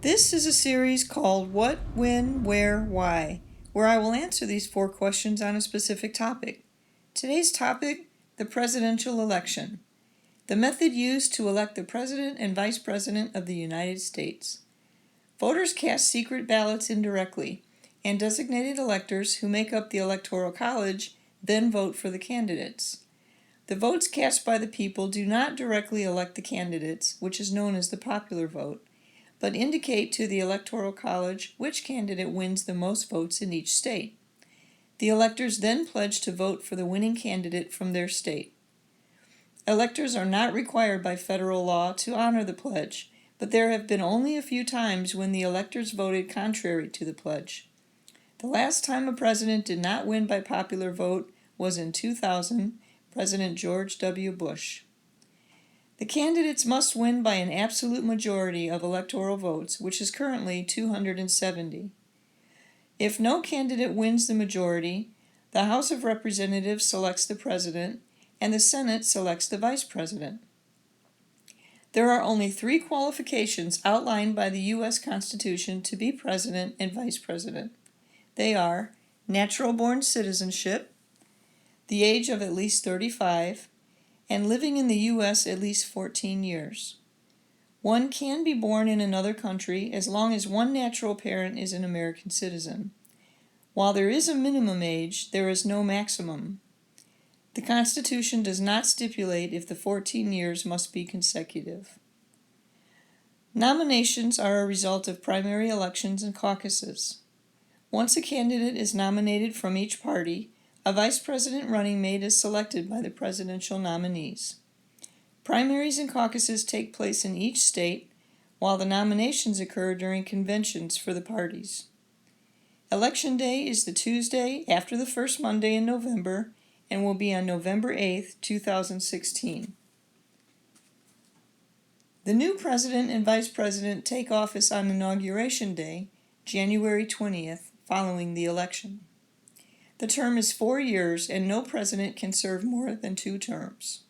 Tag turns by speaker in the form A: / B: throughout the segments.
A: This is a series called What, When, Where, Why, where I will answer these 4 questions on a specific topic. Today's topic, the presidential election. The method used to elect the President and Vice President of the United States. Voters cast secret ballots indirectly, and designated electors who make up the Electoral College then vote for the candidates. The votes cast by the people do not directly elect the candidates, which is known as the popular vote, but indicate to the Electoral College which candidate wins the most votes in each state. The electors then pledge to vote for the winning candidate from their state. Electors are not required by federal law to honor the pledge, but there have been only a few times when the electors voted contrary to the pledge. The last time a president did not win by popular vote was in 2000, President George W. Bush. The candidates must win by an absolute majority of electoral votes, which is currently 270. If no candidate wins the majority, the House of Representatives selects the president, and the Senate selects the vice president. There are only 3 qualifications outlined by the U.S. Constitution to be president and vice president. They are natural-born citizenship, the age of at least 35, and living in the U.S. at least 14 years. One can be born in another country as long as one natural parent is an American citizen. While there is a minimum age, there is no maximum. The Constitution does not stipulate if the 14 years must be consecutive. Nominations are a result of primary elections and caucuses. Once a candidate is nominated from each party, a vice president running mate is selected by the presidential nominees. Primaries and caucuses take place in each state, while the nominations occur during conventions for the parties. Election Day is the Tuesday after the first Monday in November and will be on November 8, 2016. The new president and vice president take office on Inauguration Day, January 20th, following the election. The term is 4 years, and no president can serve more than 2 terms.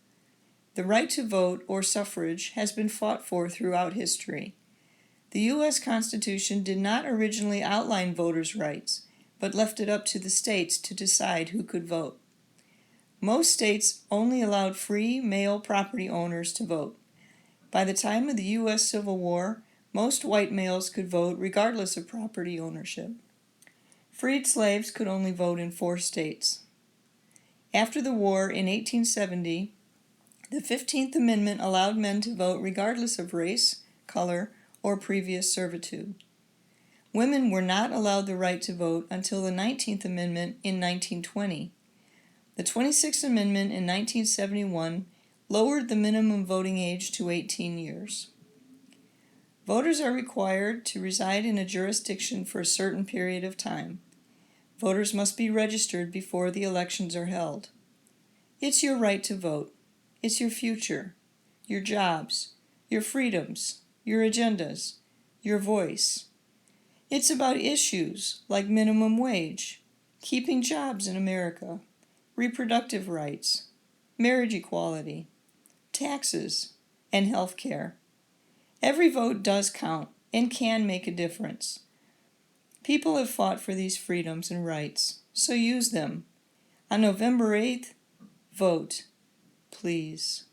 A: The right to vote, or suffrage, has been fought for throughout history. The U.S. Constitution did not originally outline voters' rights, but left it up to the states to decide who could vote. Most states only allowed free male property owners to vote. By the time of the U.S. Civil War, most white males could vote regardless of property ownership. Freed slaves could only vote in 4 states. After the war in 1870, the 15th Amendment allowed men to vote regardless of race, color, or previous servitude. Women were not allowed the right to vote until the 19th Amendment in 1920. The 26th Amendment in 1971 lowered the minimum voting age to 18 years. Voters are required to reside in a jurisdiction for a certain period of time. Voters must be registered before the elections are held. It's your right to vote. It's your future, your jobs, your freedoms, your agendas, your voice. It's about issues like minimum wage, keeping jobs in America, reproductive rights, marriage equality, taxes, and health care. Every vote does count and can make a difference. People have fought for these freedoms and rights, so use them. On November 8th, vote, please.